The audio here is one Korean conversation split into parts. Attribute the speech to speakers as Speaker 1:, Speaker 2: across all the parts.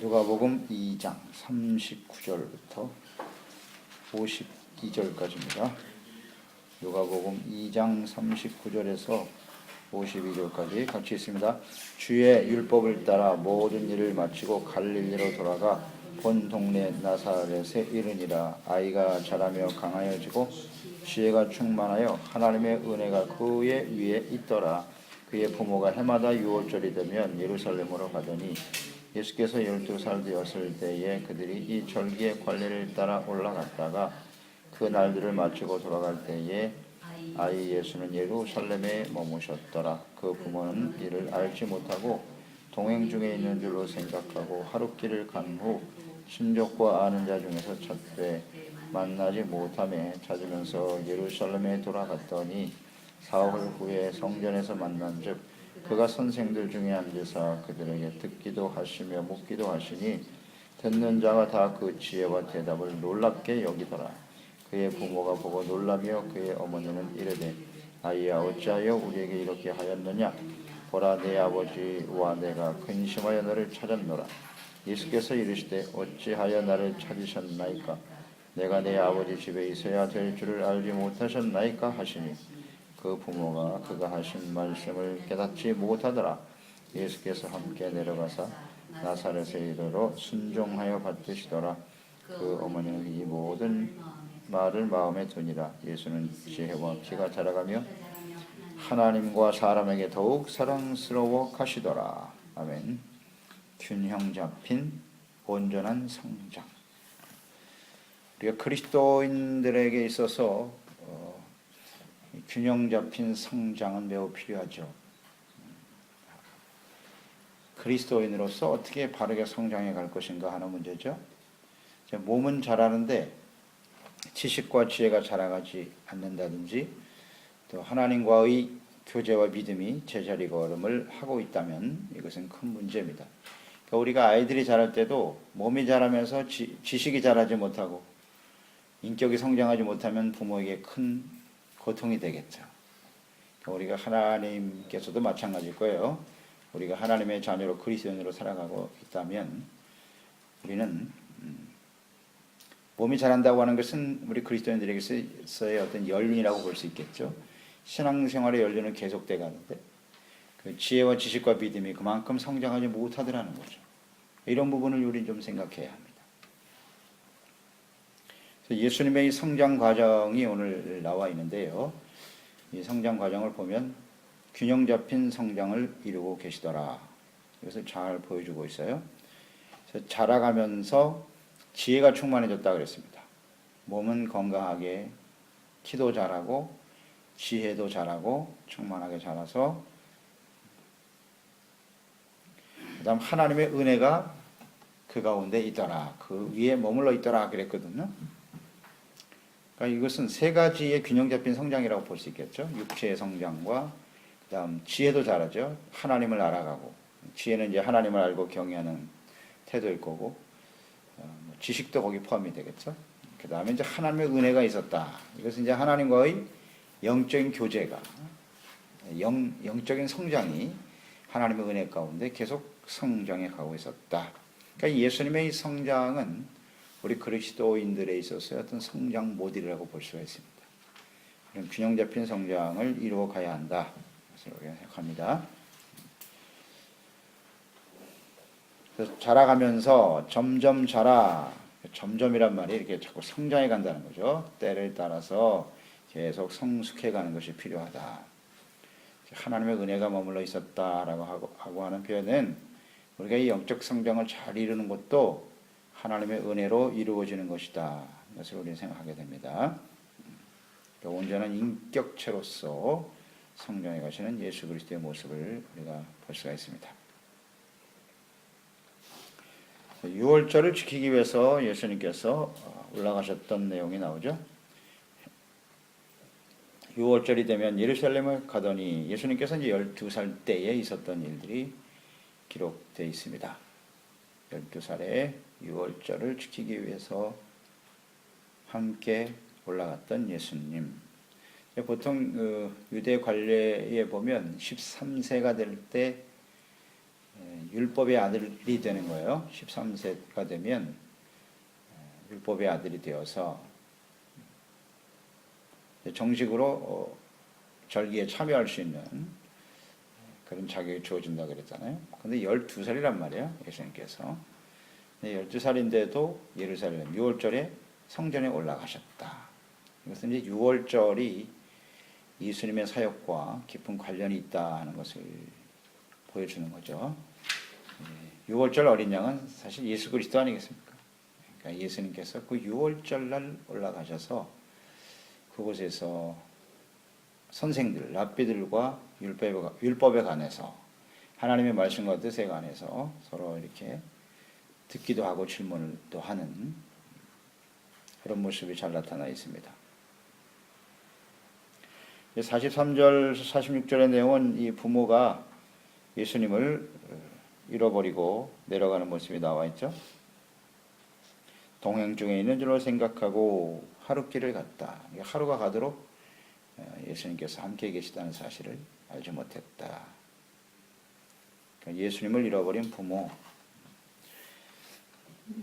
Speaker 1: 누가복음 2장 39절부터 52절까지입니다. 누가복음 2장 39절에서 52절까지 같이 있습니다. 주의 율법을 따라 모든 일을 마치고 갈릴리로 돌아가 본 동네 나사렛에 이르니라. 아이가 자라며 강하여지고 지혜가 충만하여 하나님의 은혜가 그의 위에 있더라. 그의 부모가 해마다 유월절이 되면 예루살렘으로 가더니 예수께서 12살 되었을 때에 그들이 이 절기의 관례를 따라 올라갔다가 그 날들을 마치고 돌아갈 때에 아이 예수는 예루살렘에 머무셨더라. 그 부모는 이를 알지 못하고 동행 중에 있는 줄로 생각하고 하룻길을 간 후 친족과 아는 자 중에서 찾되 만나지 못하며 찾으면서 예루살렘에 돌아갔더니 사흘 후에 성전에서 만난즉 그가 선생들 중에 앉으사 그들에게 듣기도 하시며 묻기도 하시니 듣는 자가 다 그 지혜와 대답을 놀랍게 여기더라. 그의 부모가 보고 놀라며 그의 어머니는 이르되 아이야 어찌하여 우리에게 이렇게 하였느냐. 보라 내 아버지와 내가 근심하여 너를 찾았노라. 예수께서 이르시되 어찌하여 나를 찾으셨나이까. 내가 내 아버지 집에 있어야 될 줄을 알지 못하셨나이까 하시니 그 부모가 그가 하신 말씀을 깨닫지 못하더라. 예수께서 함께 내려가사 나사렛에 이르러 순종하여 받드시더라. 그 어머니는 이 모든 말을 마음에 두니라. 예수는 지혜와 키가 자라가며 하나님과 사람에게 더욱 사랑스러워 가시더라. 아멘. 균형 잡힌 온전한 성장. 우리가 그리스도인들에게 있어서 균형 잡힌 성장은 매우 필요하죠. 그리스도인으로서 어떻게 바르게 성장해 갈 것인가 하는 문제죠. 몸은 자라는데 지식과 지혜가 자라가지 않는다든지 또 하나님과의 교제와 믿음이 제자리 걸음을 하고 있다면 이것은 큰 문제입니다. 그러니까 우리가 아이들이 자랄 때도 몸이 자라면서 지식이 자라지 못하고 인격이 성장하지 못하면 부모에게 큰 고통이 되겠죠. 그러니까 우리가 하나님께서도 마찬가지일 거예요. 우리가 하나님의 자녀로 그리스도인으로 살아가고 있다면 우리는 몸이 자란다고 하는 것은 우리 그리스도인들에게 있어서의 어떤 연륜이라고 볼 수 있겠죠. 신앙생활의 연륜은 계속돼 가는데 그 지혜와 지식과 믿음이 그만큼 성장하지 못하더라는 거죠. 이런 부분을 우리는 좀 생각해야 합니다. 예수님의 이 성장 과정이 오늘 나와 있는데요. 이 성장 과정을 보면 균형 잡힌 성장을 이루고 계시더라. 이것을 잘 보여주고 있어요. 그래서 자라가면서 지혜가 충만해졌다 그랬습니다. 몸은 건강하게 키도 자라고 지혜도 자라고 충만하게 자라서 그 다음 하나님의 은혜가 그 가운데 있더라. 그 위에 머물러 있더라 그랬거든요. 그러니까 이것은 세 가지의 균형 잡힌 성장이라고 볼 수 있겠죠. 육체의 성장과 그 다음 지혜도 자라죠. 하나님을 알아가고 지혜는 이제 하나님을 알고 경외하는 태도일 거고 지식도 거기 포함이 되겠죠. 그 다음에 이제 하나님의 은혜가 있었다. 이것은 이제 하나님과의 영적인 교제가 영적인 성장이 하나님의 은혜 가운데 계속 성장해 가고 있었다. 그러니까 예수님의 성장은 우리 그리스도인들에 있어서의 어떤 성장 모델이라고 볼 수가 있습니다. 이런 균형 잡힌 성장을 이루어 가야 한다. 그래서 우리가 생각합니다. 그래서 자라가면서 점점 자라, 점점이란 말이 이렇게 자꾸 성장해 간다는 거죠. 때를 따라서 계속 성숙해 가는 것이 필요하다. 하나님의 은혜가 머물러 있었다라고 하고 하는 표현은 우리가 이 영적 성장을 잘 이루는 것도 하나님의 은혜로 이루어지는 것이다. 이것을 우리는 생각하게 됩니다. 온전한 인격체로서 성장해 가시는 예수 그리스도의 모습을 우리가 볼 수가 있습니다. 유월절을 지키기 위해서 예수님께서 올라가셨던 내용이 나오죠. 유월절이 되면 예루살렘을 가더니 예수님께서 이제 12살 때에 있었던 일들이 기록되어 있습니다. 12살에 유월절을 지키기 위해서 함께 올라갔던 예수님. 보통 유대 관례에 보면 13세가 될 때 율법의 아들이 되는 거예요. 13세가 되면 율법의 아들이 되어서 정식으로 절기에 참여할 수 있는 그런 자격이 주어진다 그랬잖아요. 근데 12살이란 말이에요. 예수님께서. 12살인데도 예루살렘 6월절에 성전에 올라가셨다. 이것은 이제 6월절이 예수님의 사역과 깊은 관련이 있다는 것을 보여주는 거죠. 6월절 어린 양은 사실 예수 그리스도 아니겠습니까? 그러니까 예수님께서 그 6월절 날 올라가셔서 그곳에서 선생들, 랍비들과 율법에 관해서 하나님의 말씀과 뜻에 관해서 서로 이렇게 듣기도 하고 질문도 하는 그런 모습이 잘 나타나 있습니다. 43절, 46절의 내용은 이 부모가 예수님을 잃어버리고 내려가는 모습이 나와 있죠. 동행 중에 있는 줄로 생각하고 하룻길을 갔다. 하루가 가도록 예수님께서 함께 계시다는 사실을 알지 못했다. 그러니까 예수님을 잃어버린 부모.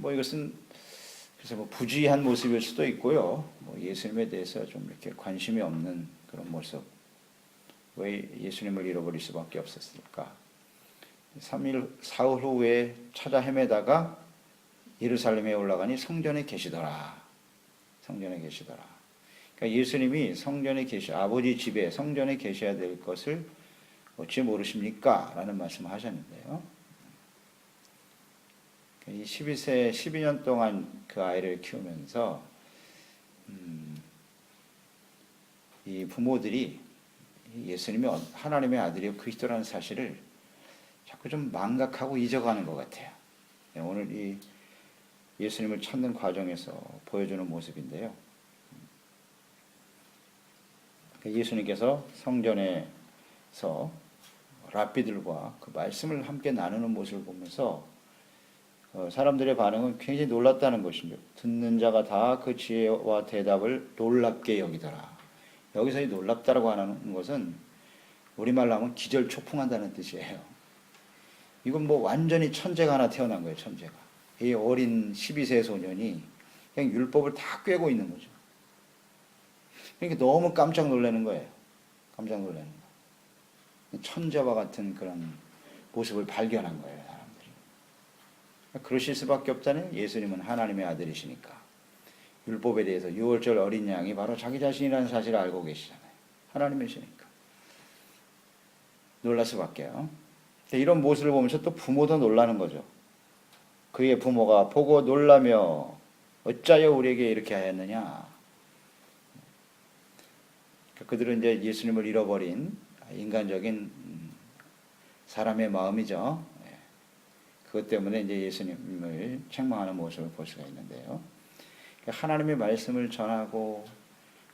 Speaker 1: 이것은 그래서 부주의한 모습일 수도 있고요. 예수님에 대해서 좀 이렇게 관심이 없는 그런 모습. 왜 예수님을 잃어버릴 수밖에 없었을까? 3일 사흘 후에 찾아 헤매다가 예루살렘에 올라가니 성전에 계시더라. 성전에 계시더라. 그러니까 예수님이 성전에 아버지 집에 성전에 계셔야 될 것을 어찌 모르십니까? 라는 말씀을 하셨는데요. 이 12년 동안 그 아이를 키우면서 이 부모들이 예수님이 하나님의 아들이요 그리스도라는 사실을 자꾸 좀 망각하고 잊어가는 것 같아요. 오늘 이 예수님을 찾는 과정에서 보여주는 모습인데요. 예수님께서 성전에서 랍비들과 그 말씀을 함께 나누는 모습을 보면서 사람들의 반응은 굉장히 놀랐다는 것이죠. 듣는 자가 다 그 지혜와 대답을 놀랍게 여기더라. 여기서 이 놀랍다라고 하는 것은 우리말로 하면 기절초풍한다는 뜻이에요. 이건 완전히 천재가 하나 태어난 거예요. 천재가. 이 어린 12세 소년이 그냥 율법을 다 꿰고 있는 거죠. 그러니까 너무 깜짝 놀라는 거예요. 깜짝 놀라는 거. 천재와 같은 그런 모습을 발견한 거예요. 사람들이. 그러실 수밖에 없잖아요. 예수님은 하나님의 아들이시니까. 율법에 대해서 6월절 어린 양이 바로 자기 자신이라는 사실을 알고 계시잖아요. 하나님이시니까. 놀랄 수밖에요. 이런 모습을 보면서 또 부모도 놀라는 거죠. 그의 부모가 보고 놀라며 어찌하여 우리에게 이렇게 하였느냐. 그들은 이제 예수님을 잃어버린 인간적인 사람의 마음이죠. 그것 때문에 이제 예수님을 책망하는 모습을 볼 수가 있는데요. 하나님의 말씀을 전하고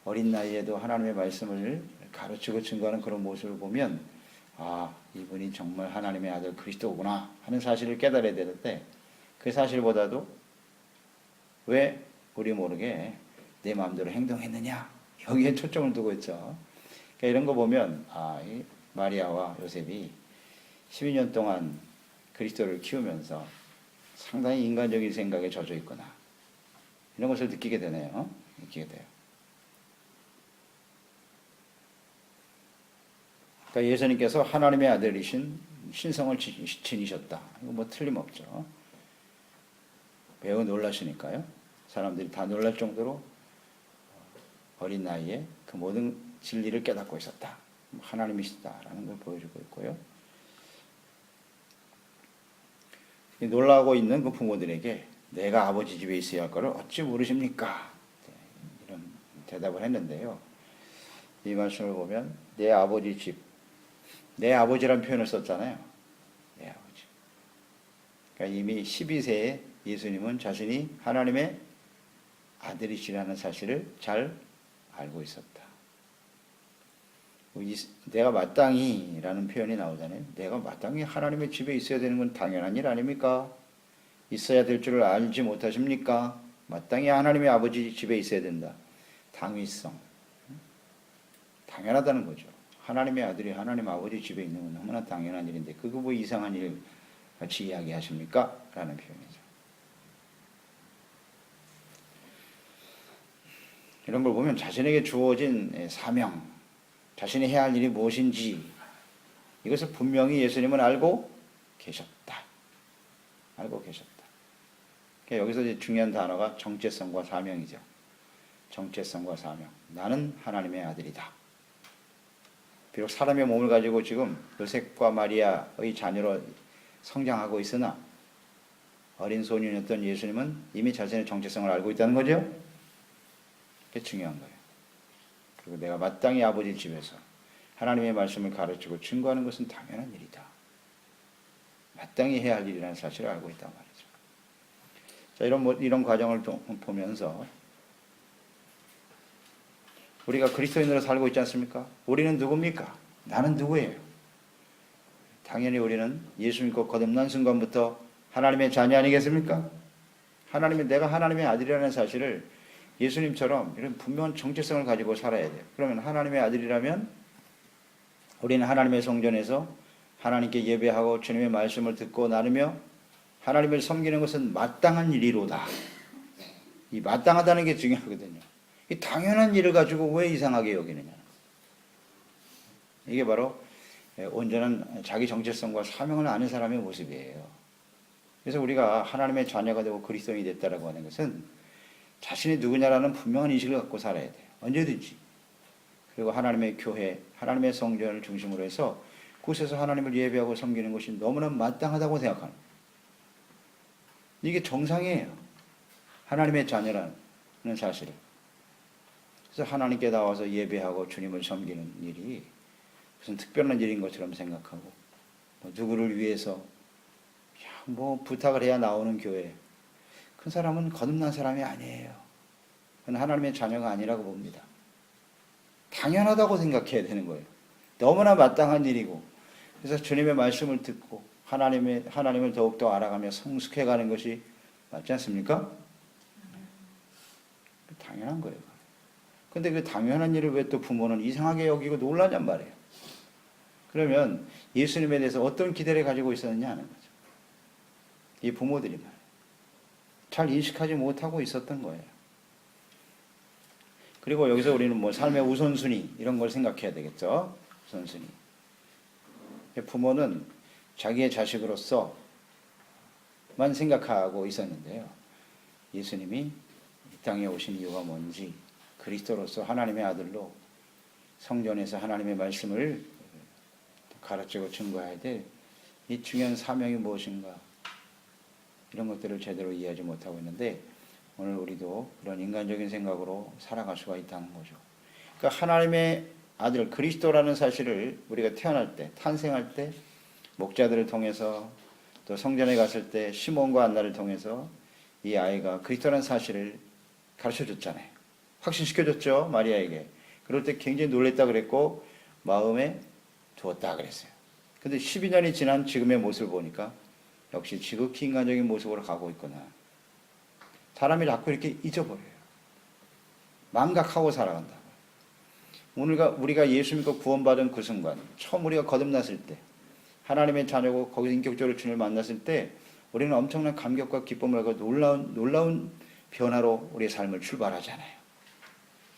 Speaker 1: 어린 나이에도 하나님의 말씀을 가르치고 증거하는 그런 모습을 보면 이분이 정말 하나님의 아들 그리스도구나 하는 사실을 깨달아야 되는데 그 사실보다도 왜 우리 모르게 내 마음대로 행동했느냐 여기에 초점을 두고 있죠. 이런 거 보면 이 마리아와 요셉이 12년 동안 그리스도를 키우면서 상당히 인간적인 생각에 젖어 있구나 이런 것을 느끼게 되네요. 느끼게 돼요. 그러니까 예수님께서 하나님의 아들이신 신성을 지니셨다. 이거 틀림없죠. 매우 놀라시니까요. 사람들이 다 놀랄 정도로 어린 나이에 그 모든 진리를 깨닫고 있었다. 하나님이시다라는 걸 보여주고 있고요. 놀라고 있는 그 부모들에게 내가 아버지 집에 있어야 할 것을 어찌 모르십니까? 이런 대답을 했는데요. 이 말씀을 보면 내 아버지 집, 내 아버지라는 표현을 썼잖아요. 내 아버지. 그러니까 이미 12세에 예수님은 자신이 하나님의 아들이시라는 사실을 잘 알고 있었다. 내가 마땅히라는 표현이 나오잖아요. 내가 마땅히 하나님의 집에 있어야 되는 건 당연한 일 아닙니까? 있어야 될 줄을 알지 못하십니까? 마땅히 하나님의 아버지 집에 있어야 된다. 당위성. 당연하다는 거죠. 하나님의 아들이 하나님 아버지 집에 있는 건 너무나 당연한 일인데 그거 이상한 일 같이 이야기하십니까? 라는 표현이죠. 이런 걸 보면 자신에게 주어진 사명, 자신이 해야 할 일이 무엇인지 이것을 분명히 예수님은 알고 계셨다. 알고 계셨다. 그러니까 여기서 이제 중요한 단어가 정체성과 사명이죠. 정체성과 사명. 나는 하나님의 아들이다. 비록 사람의 몸을 가지고 지금 요셉과 마리아의 자녀로 성장하고 있으나 어린 소년이었던 예수님은 이미 자신의 정체성을 알고 있다는 거죠. 그게 중요한 거예요. 그리고 내가 마땅히 아버지 집에서 하나님의 말씀을 가르치고 증거하는 것은 당연한 일이다. 마땅히 해야 할 일이라는 사실을 알고 있단 말이죠. 자, 이런 과정을 보면서 우리가 그리스도인으로 살고 있지 않습니까? 우리는 누굽니까? 나는 누구예요? 당연히 우리는 예수 믿고 거듭난 순간부터 하나님의 자녀 아니겠습니까? 내가 하나님의 아들이라는 사실을 예수님처럼 이런 분명한 정체성을 가지고 살아야 돼요. 그러면 하나님의 아들이라면 우리는 하나님의 성전에서 하나님께 예배하고 주님의 말씀을 듣고 나누며 하나님을 섬기는 것은 마땅한 일이로다. 이 마땅하다는 게 중요하거든요. 이 당연한 일을 가지고 왜 이상하게 여기느냐. 이게 바로 온전한 자기 정체성과 사명을 아는 사람의 모습이에요. 그래서 우리가 하나님의 자녀가 되고 그리스도인이 됐다라고 하는 것은 자신이 누구냐라는 분명한 인식을 갖고 살아야 돼요. 언제든지. 그리고 하나님의 교회, 하나님의 성전을 중심으로 해서 그곳에서 하나님을 예배하고 섬기는 것이 너무나 마땅하다고 생각하는 거예요. 이게 정상이에요. 하나님의 자녀라는 사실을. 그래서 하나님께 나와서 예배하고 주님을 섬기는 일이 무슨 특별한 일인 것처럼 생각하고 누구를 위해서 부탁을 해야 나오는 교회. 그 사람은 거듭난 사람이 아니에요. 그건 하나님의 자녀가 아니라고 봅니다. 당연하다고 생각해야 되는 거예요. 너무나 마땅한 일이고 그래서 주님의 말씀을 듣고 하나님을 더욱더 알아가며 성숙해가는 것이 맞지 않습니까? 당연한 거예요. 근데 그 당연한 일을 왜 또 부모는 이상하게 여기고 놀라냔 말이에요. 그러면 예수님에 대해서 어떤 기대를 가지고 있었느냐 하는 거죠. 이 부모들이 말이에요. 잘 인식하지 못하고 있었던 거예요. 그리고 여기서 우리는 삶의 우선순위 이런 걸 생각해야 되겠죠. 우선순위. 부모는 자기의 자식으로서만 생각하고 있었는데요. 예수님이 이 땅에 오신 이유가 뭔지 그리스도로서 하나님의 아들로 성전에서 하나님의 말씀을 가르치고 증거해야 될 이 중요한 사명이 무엇인가 이런 것들을 제대로 이해하지 못하고 있는데 오늘 우리도 그런 인간적인 생각으로 살아갈 수가 있다는 거죠. 그러니까 하나님의 아들 그리스도라는 사실을 우리가 태어날 때 탄생할 때 목자들을 통해서 또 성전에 갔을 때 시몬과 안나를 통해서 이 아이가 그리스도라는 사실을 가르쳐줬잖아요. 확신시켜줬죠. 마리아에게. 그럴 때 굉장히 놀랬다 그랬고 마음에 두었다 그랬어요. 근데 12년이 지난 지금의 모습을 보니까 역시 지극히 인간적인 모습으로 가고 있구나. 사람이 자꾸 이렇게 잊어버려요. 망각하고 살아간다. 우리가 예수 믿고 구원받은 그 순간 처음 우리가 거듭났을 때 하나님의 자녀고 거기서 인격적으로 주님을 만났을 때 우리는 엄청난 감격과 기쁨을 하고 놀라운 변화로 우리의 삶을 출발하잖아요.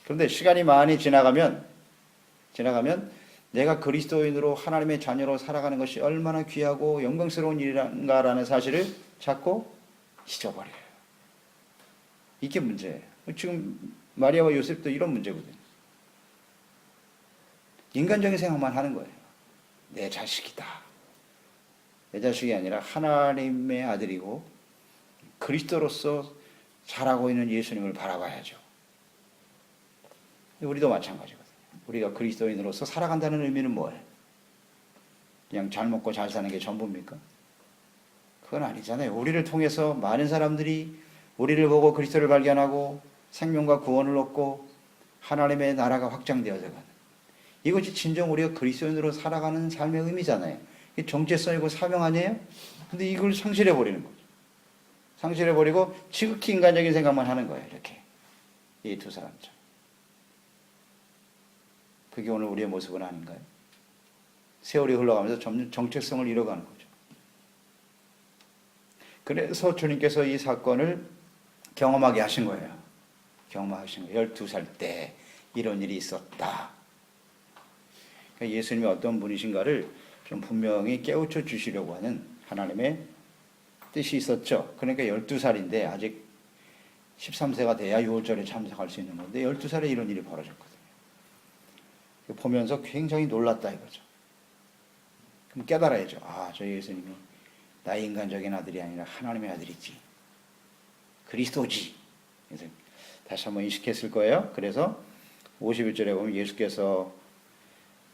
Speaker 1: 그런데 시간이 많이 지나가면 내가 그리스도인으로 하나님의 자녀로 살아가는 것이 얼마나 귀하고 영광스러운 일인가라는 사실을 자꾸 잊어버려요. 이게 문제예요. 지금 마리아와 요셉도 이런 문제거든요. 인간적인 생각만 하는 거예요. 내 자식이다. 내 자식이 아니라 하나님의 아들이고 그리스도로서 자라고 있는 예수님을 바라봐야죠. 우리도 마찬가지거든요. 우리가 그리스도인으로서 살아간다는 의미는 뭐예요? 그냥 잘 먹고 잘 사는 게 전부입니까? 그건 아니잖아요. 우리를 통해서 많은 사람들이 우리를 보고 그리스도를 발견하고 생명과 구원을 얻고 하나님의 나라가 확장되어져 가는 이것이 진정 우리가 그리스도인으로 살아가는 삶의 의미잖아요. 이게 정체성이고 사명 아니에요? 근데 이걸 상실해버리는 거죠. 상실해버리고 지극히 인간적인 생각만 하는 거예요. 이렇게 이 두 사람처럼. 그게 오늘 우리의 모습은 아닌가요? 세월이 흘러가면서 점점 정체성을 잃어가는 거죠. 그래서 주님께서 이 사건을 경험하게 하신 거예요. 경험하신 거예요. 12살 때 이런 일이 있었다. 그러니까 예수님이 어떤 분이신가를 좀 분명히 깨우쳐 주시려고 하는 하나님의 뜻이 있었죠. 그러니까 12살인데 아직 13세가 돼야 유월절에 참석할 수 있는 건데 12살에 이런 일이 벌어졌거든요. 보면서 굉장히 놀랐다 이거죠. 그럼 깨달아야죠. 아, 저 예수님이 나의 인간적인 아들이 아니라 하나님의 아들이지. 그리스도지. 그래서 다시 한번 인식했을 거예요. 그래서 51절에 보면 예수께서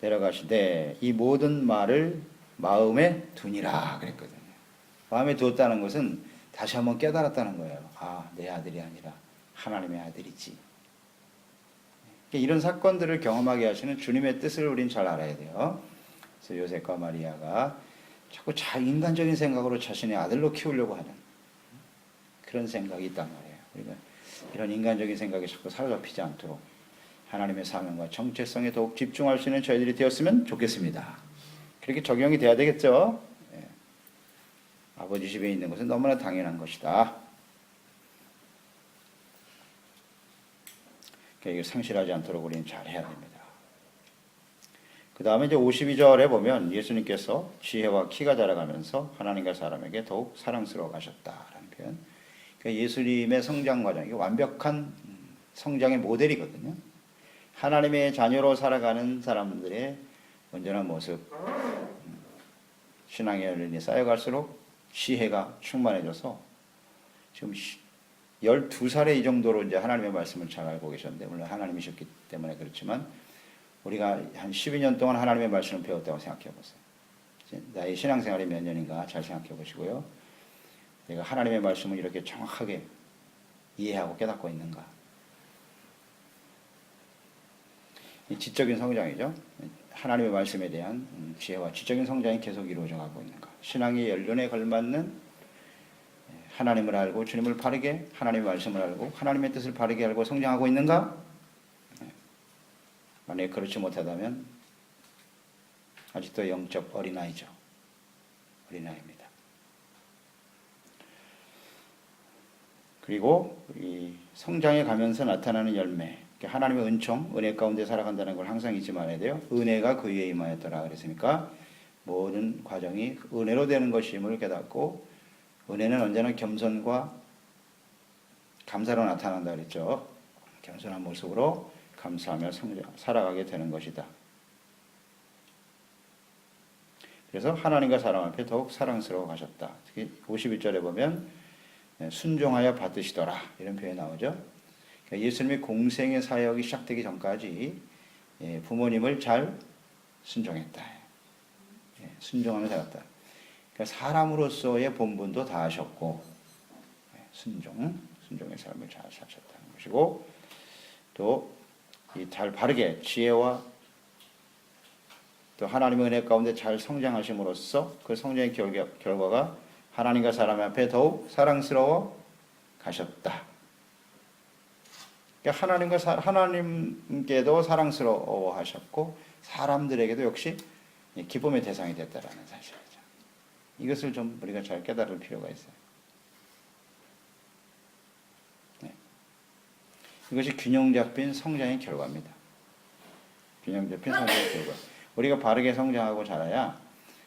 Speaker 1: 내려가시되 이 모든 말을 마음에 두니라 그랬거든요. 마음에 두었다는 것은 다시 한번 깨달았다는 거예요. 아, 내 아들이 아니라 하나님의 아들이지. 이런 사건들을 경험하게 하시는 주님의 뜻을 우린 잘 알아야 돼요. 그래서 요셉과 마리아가 자꾸 인간적인 생각으로 자신의 아들로 키우려고 하는 그런 생각이 있단 말이에요. 우리가 이런 인간적인 생각이 자꾸 사로잡히지 않도록 하나님의 사명과 정체성에 더욱 집중할 수 있는 저희들이 되었으면 좋겠습니다. 그렇게 적용이 돼야 되겠죠. 예. 아버지 집에 있는 것은 너무나 당연한 것이다. 이걸 상실하지 않도록 우리는 잘 해야 됩니다. 그 다음에 이제 52절에 보면 예수님께서 지혜와 키가 자라가면서 하나님과 사람에게 더욱 사랑스러워 가셨다라는 표현. 그러니까 예수님의 성장 과정이 완벽한 성장의 모델이거든요. 하나님의 자녀로 살아가는 사람들의 온전한 모습, 신앙의 연륜이 쌓여갈수록 지혜가 충만해져서 지금 12살에 이 정도로 이제 하나님의 말씀을 잘 알고 계셨는데, 물론 하나님이셨기 때문에 그렇지만, 우리가 한 12년 동안 하나님의 말씀을 배웠다고 생각해 보세요. 나의 신앙생활이 몇 년인가 잘 생각해 보시고요. 내가 하나님의 말씀을 이렇게 정확하게 이해하고 깨닫고 있는가. 이 지적인 성장이죠. 하나님의 말씀에 대한 지혜와 지적인 성장이 계속 이루어져 가고 있는가. 신앙의 연륜에 걸맞는 하나님을 알고 주님을 바르게, 하나님의 말씀을 알고 하나님의 뜻을 바르게 알고 성장하고 있는가? 만약에 그렇지 못하다면 아직도 영적 어린아이죠. 어린아이입니다. 그리고 이 성장해 가면서 나타나는 열매, 하나님의 은총, 은혜 가운데 살아간다는 걸 항상 잊지 말아야 돼요. 은혜가 그 위에 임하였더라 그랬으니까 모든 과정이 은혜로 되는 것임을 깨닫고, 은혜는 언제나 겸손과 감사로 나타난다 그랬죠. 겸손한 모습으로 감사하며 살아가게 되는 것이다. 그래서 하나님과 사람 앞에 더욱 사랑스러워 가셨다. 특히 51절에 보면 순종하여 받으시더라 이런 표현이 나오죠. 그러니까 예수님의 공생의 사역이 시작되기 전까지 부모님을 잘 순종했다. 순종하며 살았다. 그러니까 사람으로서의 본분도 다 하셨고, 순종의 삶을 잘 사셨다는 것이고, 또 잘 바르게 지혜와 또 하나님의 은혜 가운데 잘 성장하심으로써 그 성장의 결과가 하나님과 사람 앞에 더욱 사랑스러워 가셨다. 그러니까 하나님께도 사랑스러워 하셨고 사람들에게도 역시 기쁨의 대상이 됐다라는 사실이죠. 이것을 좀 우리가 잘 깨달을 필요가 있어요. 이것이 균형 잡힌 성장의 결과입니다. 균형 잡힌 성장의 결과. 우리가 바르게 성장하고 자라야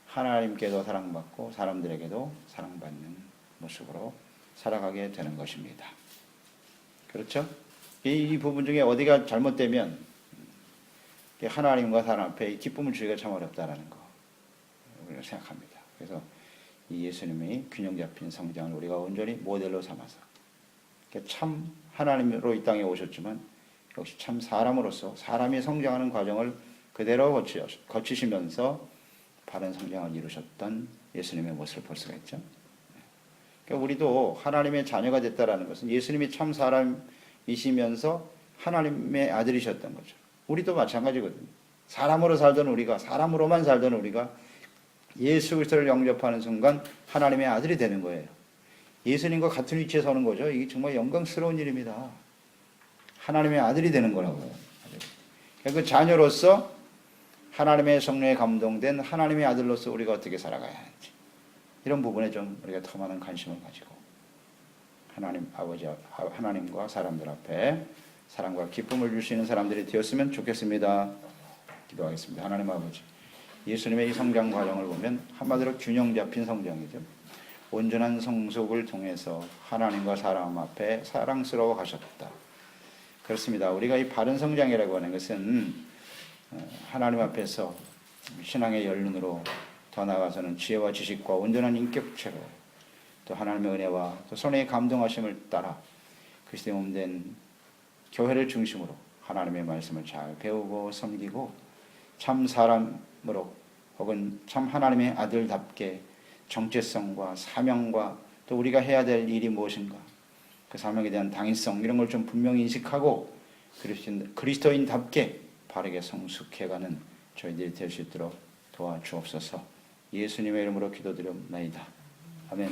Speaker 1: 하나님께도 사랑받고 사람들에게도 사랑받는 모습으로 살아가게 되는 것입니다. 그렇죠? 이 부분 중에 어디가 잘못되면 하나님과 사람 앞에 기쁨을 주기가 참 어렵다라는 거 우리가 생각합니다. 그래서 이 예수님의 균형 잡힌 성장을 우리가 온전히 모델로 삼아서 참 하나님으로 이 땅에 오셨지만 역시 참 사람으로서 사람이 성장하는 과정을 그대로 거치시면서 바른 성장을 이루셨던 예수님의 모습을 볼 수가 있죠. 그러니까 우리도 하나님의 자녀가 됐다라는 것은 예수님이 참 사람이시면서 하나님의 아들이셨던 거죠. 우리도 마찬가지거든요. 사람으로 살던 우리가, 사람으로만 살던 우리가 예수 그리스도를 영접하는 순간 하나님의 아들이 되는 거예요. 예수님과 같은 위치에 서는 거죠. 이게 정말 영광스러운 일입니다. 하나님의 아들이 되는 거라고요. 그 자녀로서 하나님의 성령에 감동된 하나님의 아들로서 우리가 어떻게 살아가야 하는지 이런 부분에 좀 우리가 더 많은 관심을 가지고 하나님 아버지, 하나님과 사람들 앞에 사랑과 기쁨을 줄 수 있는 사람들이 되었으면 좋겠습니다. 기도하겠습니다. 하나님 아버지, 예수님의 이 성장 과정을 보면 한마디로 균형 잡힌 성장이죠. 온전한 성숙을 통해서 하나님과 사람 앞에 사랑스러워 가셨다. 그렇습니다. 우리가 이 바른 성장이라고 하는 것은 하나님 앞에서 신앙의 연륜으로 더 나아가서는 지혜와 지식과 온전한 인격체로 또 하나님의 은혜와 또 선의 감동하심을 따라 그리스도의 몸된 교회를 중심으로 하나님의 말씀을 잘 배우고 섬기고 참 사람으로 혹은 참 하나님의 아들답게 정체성과 사명과 또 우리가 해야 될 일이 무엇인가 그 사명에 대한 당위성 이런 걸 좀 분명히 인식하고 그리스도인답게 바르게 성숙해가는 저희들이 될 수 있도록 도와주옵소서. 예수님의 이름으로 기도드립니다. 아멘.